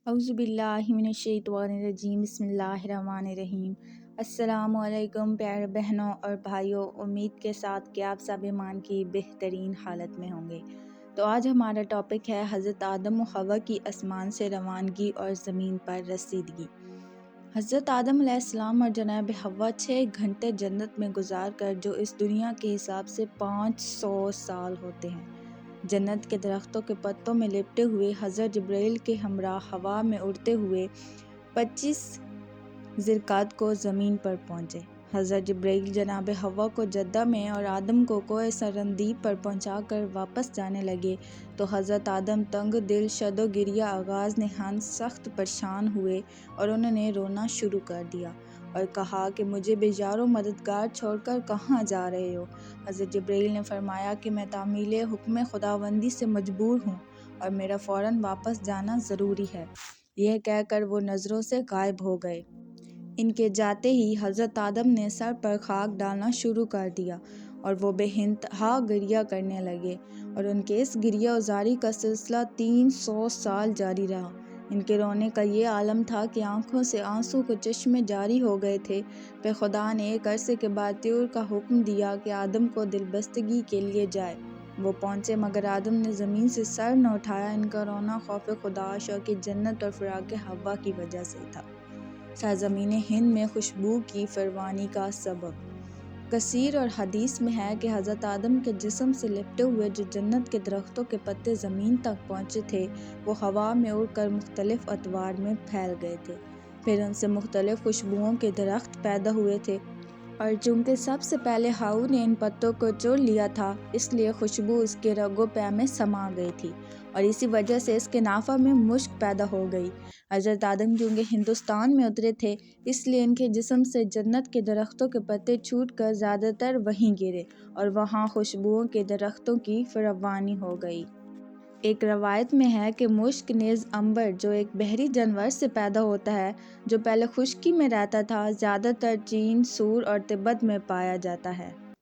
اعوذ باللہ من الشیطان الرجیم بسم اللہ الرحمن الرحیم۔ السلام علیکم پیارے بہنوں اور بھائیوں، امید کے ساتھ کہ آپ سب ایمان کی بہترین حالت میں ہوں گے۔ تو آج ہمارا ٹاپک ہے حضرت آدم و حوا کی آسمان سے روانگی اور زمین پر رسیدگی۔ حضرت آدم علیہ السلام اور جناب حوا 6 گھنٹے جنت میں گزار کر جو اس دنیا کے حساب سے 500 سال ہوتے ہیں، جنت کے درختوں کے پتوں میں لپٹے ہوئے حضرت جبرائیل کے ہمراہ ہوا میں اڑتے ہوئے 25 ذوالقعدہ کو زمین پر پہنچے۔ حضرت جبرائیل جناب حوا کو جدہ میں اور آدم کو کوہ سرندیب پر پہنچا کر واپس جانے لگے تو حضرت آدم تنگ دل شد و گریہ آغاز نہان سخت پریشان ہوئے اور انہوں نے رونا شروع کر دیا اور کہا کہ مجھے بے یار و مددگار چھوڑ کر کہاں جا رہے ہو؟ حضرت جبرائیل نے فرمایا کہ میں تعمیل حکم خداوندی سے مجبور ہوں اور میرا فوراً واپس جانا ضروری ہے۔ یہ کہہ کر وہ نظروں سے غائب ہو گئے۔ ان کے جاتے ہی حضرت آدم نے سر پر خاک ڈالنا شروع کر دیا اور وہ بے انتہا گریہ کرنے لگے اور ان کے اس گریہ وزاری کا سلسلہ 300 سال جاری رہا۔ ان کے رونے کا یہ عالم تھا کہ آنکھوں سے آنسو کے چشمے جاری ہو گئے تھے۔ پھر خدا نے ایک عرصے کے بعد طیور کا حکم دیا کہ آدم کو دل بستگی کے لیے جائے۔ وہ پہنچے مگر آدم نے زمین سے سر نہ اٹھایا۔ ان کا رونا خوف خدا، شوق جنت اور فراق حوا کی وجہ سے تھا۔ سرزمین ہند میں خوشبو کی فراوانی کا سبب کثیر اور حدیث میں ہے کہ حضرت آدم کے جسم سے لپٹے ہوئے جو جنت کے درختوں کے پتے زمین تک پہنچے تھے وہ ہوا میں اڑ کر مختلف اطوار میں پھیل گئے تھے۔ پھر ان سے مختلف خوشبوؤں کے درخت پیدا ہوئے تھے اور چونکہ سب سے پہلے ہوا نے ان پتوں کو چن لیا تھا اس لیے خوشبو اس کے رگ و پے میں سما گئی تھی اور اسی وجہ سے اس کے نافہ میں مشک پیدا ہو گئی۔ حضرت آدم چونکہ ہندوستان میں اترے تھے اس لیے ان کے جسم سے جنت کے درختوں کے پتے چھوٹ کر زیادہ تر وہیں گرے اور وہاں خوشبوؤں کے درختوں کی فراوانی ہو گئی۔ ایک روایت میں ہے کہ مشک نیز عنبر جو ایک بحری جانور سے پیدا ہوتا ہے جو پہلے خشکی میں رہتا تھا، زیادہ تر چین، سور اور تبت میں پایا جاتا ہے۔